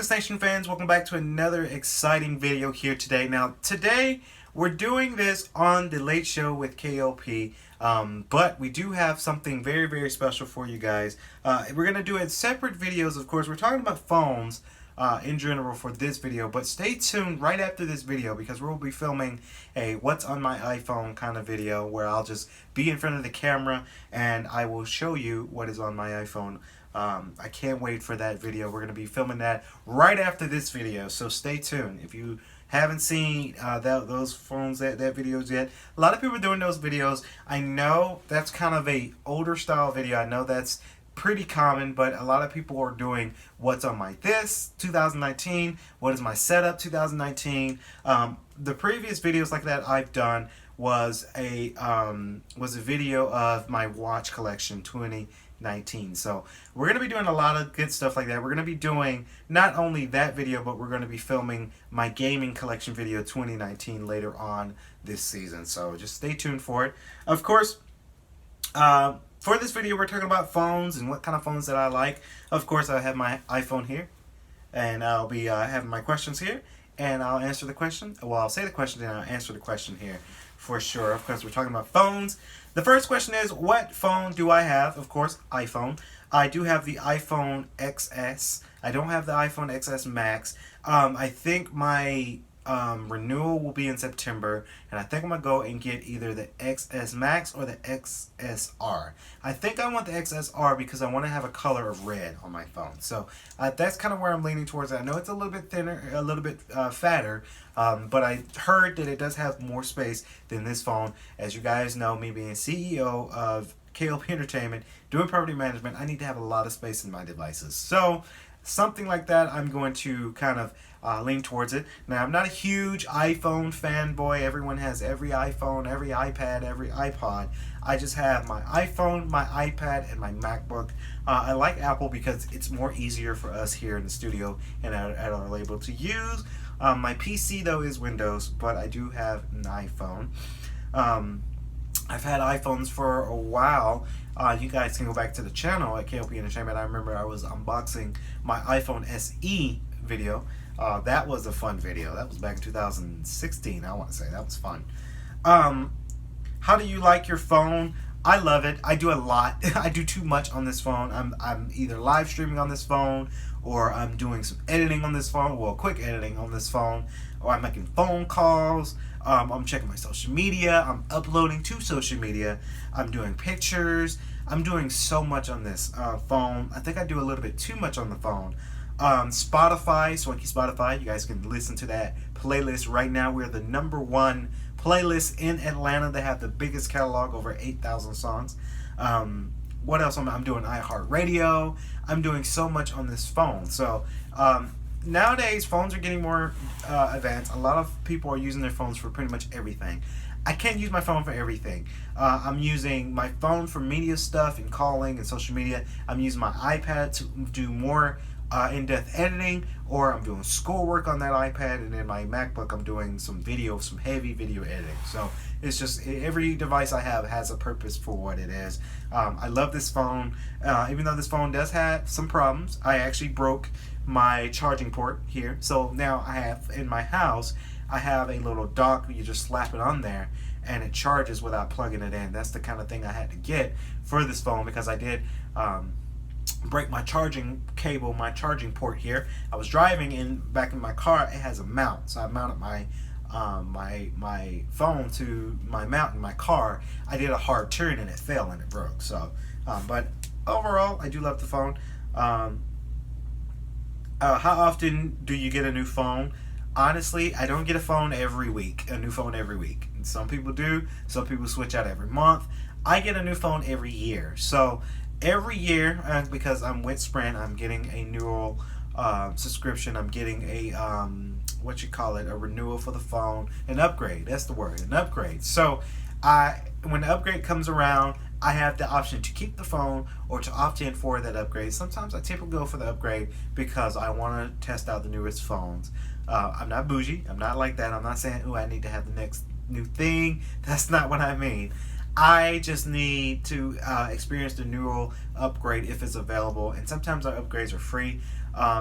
Fitness Nation fans, welcome back to another exciting video here today. Now, today we're doing this on the Late Show with K.L.P. But we do have something very, very special for you guys. We're going to do it separate videos, of course. We're talking about phones in general for this video, but stay tuned right after this video because we'll be filming a what's on my iPhone kind of video where I'll just be in front of the camera and I will show you what is on my iPhone. I can't wait for that video. We're going to be filming that right after this video, so stay tuned. If you haven't seen those phones, that videos yet, a lot of people are doing those videos. I know that's kind of a older style video. I know that's pretty common, but a lot of people are doing what's on my 2019, what is my setup 2019. The previous videos like that I've done was a video of my watch collection 2019. So we're going to be doing a lot of good stuff like that. We're going to be doing not only that video, but we're going to be filming my gaming collection video 2019 later on this season. So just stay tuned for it. Of course, for this video, we're talking about phones and what kind of phones that I like. Of course, I have my iPhone here, and I'll be having my questions here, and I'll answer the question. Well, I'll say the question, and I'll answer the question here for sure. Of course, we're talking about phones. The first question is, what phone do I have? Of course, iPhone. I do have the iPhone XS. I don't have the iPhone XS Max. I think my renewal will be in September, and I think I'm gonna go and get either the XS Max or the XSR. I think I want the XSR because I want to have a color of red on my phone. So that's kind of where I'm leaning towards. I know it's a little bit thinner, a little bit fatter, but I heard that it does have more space than this phone. As you guys know, me being CEO of K.L.P Entertainment, doing property management, I need to have a lot of space in my devices. So something like that, I'm going to kind of lean towards it. Now, I'm not a huge iPhone fanboy. Everyone has every iPhone, every iPad, every iPod. I just have my iPhone, my iPad, and my MacBook. I like Apple because it's more easier for us here in the studio and are able to use. My PC, though, is Windows, but I do have an iPhone. I've had iPhones for a while. You guys can go back to the channel at K.L.P Entertainment. I remember I was unboxing my iPhone SE video. That was a fun video. That was back in 2016, I want to say. That was fun. How do you like your phone? I love it. I do a lot. I do too much on this phone. I'm either live streaming on this phone, or I'm doing some editing on this phone, well, quick editing on this phone, or I'm making phone calls. I'm checking my social media. I'm uploading to social media. I'm doing pictures. I'm doing so much on this phone. I think I do a little bit too much on the phone. Spotify, Swanky Spotify, you guys can listen to that playlist right now. We're the #1 playlist in Atlanta. They have the biggest catalog, over 8,000 songs. What else? I'm doing iHeartRadio. I'm doing so much on this phone. So nowadays, phones are getting more advanced. A lot of people are using their phones for pretty much everything. I can't use my phone for everything. I'm using my phone for media stuff and calling and social media. I'm using my iPad to do more in-depth editing, or I'm doing schoolwork on that iPad, and then my MacBook I'm doing some heavy video editing. So it's just every device I have has a purpose for what it is. I love this phone, even though this phone does have some problems. I actually broke my charging port here, so now I have in my house I have a little dock. You just slap it on there and it charges without plugging it in. That's the kind of thing I had to get for this phone because I did break my charging cable, my charging port here. I was driving back in my car. It has a mount, so I mounted my my phone to my mount in my car. I did a hard turn and it fell and it broke. So, but overall, I do love the phone. How often do you get a new phone? Honestly, I don't get a new phone every week. Some people do. Some people switch out every month. I get a new phone every year. So every year, because I'm with Sprint, I'm getting a new subscription. I'm getting a a renewal for the phone, an upgrade. That's the word, an upgrade. So when the upgrade comes around, I have the option to keep the phone or to opt in for that upgrade. Sometimes I typically go for the upgrade because I want to test out the newest phones. I'm not bougie. I'm not like that. I'm not saying, oh, I need to have the next new thing. That's not what I mean. I just need to experience the neural upgrade if it's available, and sometimes our upgrades are free.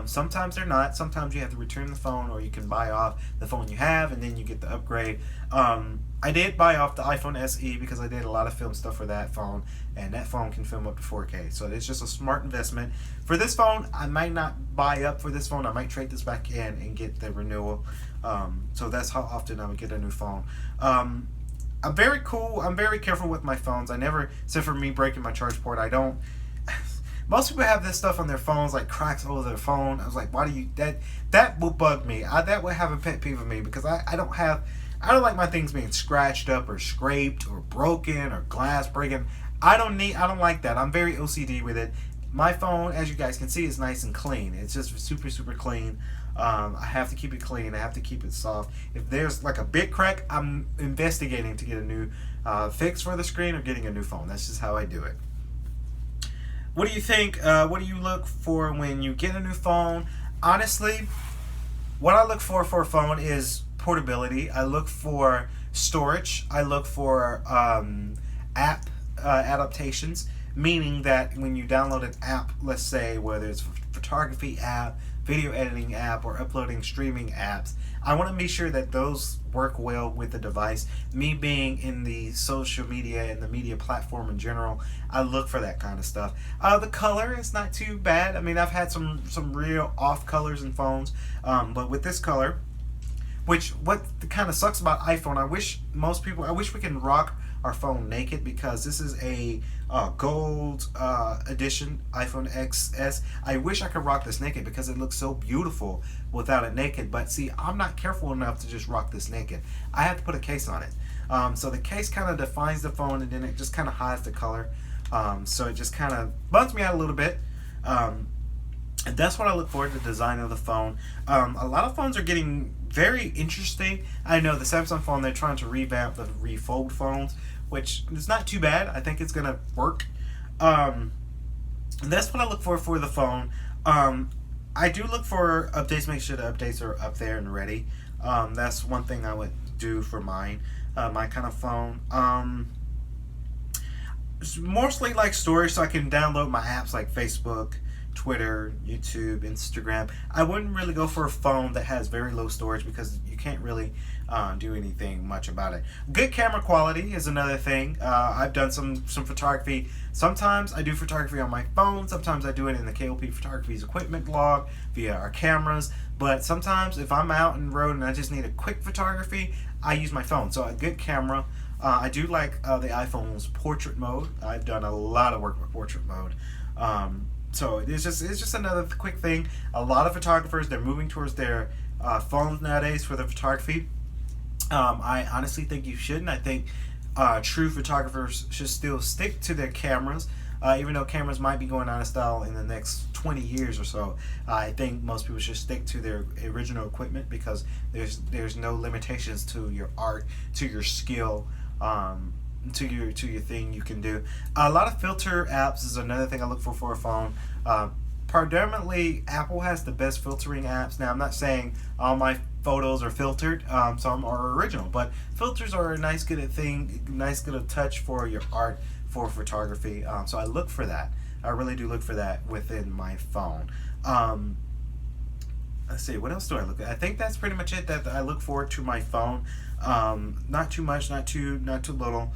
Sometimes they're not. Sometimes you have to return the phone, or you can buy off the phone you have, and then you get the upgrade. I did buy off the iPhone SE because I did a lot of film stuff for that phone, and that phone can film up to 4K. So it's just a smart investment. For this phone, I might not buy up for this phone. I might trade this back in and get the renewal. So that's how often I would get a new phone. I'm very cool. I'm very careful with my phones. I never, except for me breaking my charge port, I don't. Most people have this stuff on their phones, like cracks over their phone. I was like, why do you, that will bug me. That would have a pet peeve of me, because I don't like my things being scratched up or scraped or broken or glass breaking. I don't like that. I'm very OCD with it. My phone, as you guys can see, is nice and clean. It's just super, super clean. I have to keep it clean. I have to keep it soft. If there's like a big crack, I'm investigating to get a new fix for the screen or getting a new phone. That's just how I do it. What do you think? What do you look for when you get a new phone? Honestly, what I look for a phone is portability. I look for storage. I look for app adaptations, meaning that when you download an app, let's say whether it's a photography app, video editing app, or uploading streaming apps, I want to make sure that those work well with the device. Me being in the social media and the media platform in general, I look for that kind of stuff. The color is not too bad. I mean, I've had some real off colors in phones, but with this color, which what kind of sucks about iPhone, I wish we can rock our phone naked, because this is a gold edition iPhone XS. I wish I could rock this naked because it looks so beautiful without it naked. But see, I'm not careful enough to just rock this naked. I have to put a case on it. So the case kind of defines the phone, and then it just kind of hides the color. So it just kind of bums me out a little bit. And that's what I look for, the design of the phone. A lot of phones are getting very interesting. I know the Samsung phone, they're trying to revamp the refold phones, which is not too bad. I think it's going to work. And that's what I look for the phone. I do look for updates, make sure the updates are up there and ready. That's one thing I would do for mine, my kind of phone. It's mostly like storage, so I can download my apps like Facebook, Twitter, YouTube, Instagram. I wouldn't really go for a phone that has very low storage, because you can't really do anything much about it. Good camera quality is another thing. I've done some photography. Sometimes I do photography on my phone. Sometimes I do it in the K.L.P. Photography's equipment log via our cameras. But sometimes if I'm out on the road and I just need a quick photography, I use my phone. So a good camera. I do like the iPhone's portrait mode. I've done a lot of work with portrait mode. So it's just another quick thing. A lot of photographers, they're moving towards their phones nowadays for the photography. I honestly think you shouldn't. I think true photographers should still stick to their cameras, even though cameras might be going out of style in the next 20 years or so. I think most people should stick to their original equipment, because there's no limitations to your art, to your skill, to your thing you can do. A lot of filter apps is another thing I look for a phone. Predominantly, Apple has the best filtering apps. Now, I'm not saying all my photos are filtered. Some are original, but filters are a nice good touch for your art, for photography. So I look for that. I really do look for that within my phone. Let's see, what else do I look at? I think that's pretty much it that I look forward to my phone. Not too much, not too little.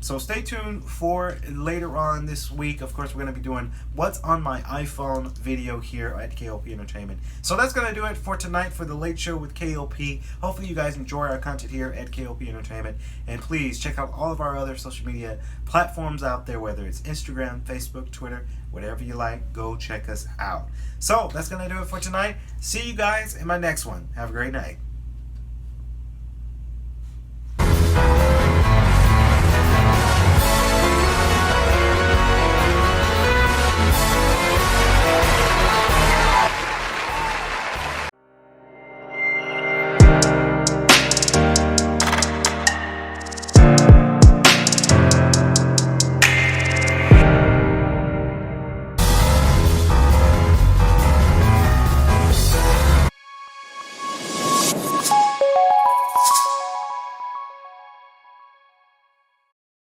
So stay tuned for later on this week. Of course, we're going to be doing what's on my iPhone video here at K.L.P. Entertainment. So that's going to do it for tonight for the Late Show with K.L.P. Hopefully you guys enjoy our content here at K.L.P. Entertainment. And please check out all of our other social media platforms out there, whether it's Instagram, Facebook, Twitter, whatever you like, go check us out. So that's going to do it for tonight. See you guys in my next one. Have a great night.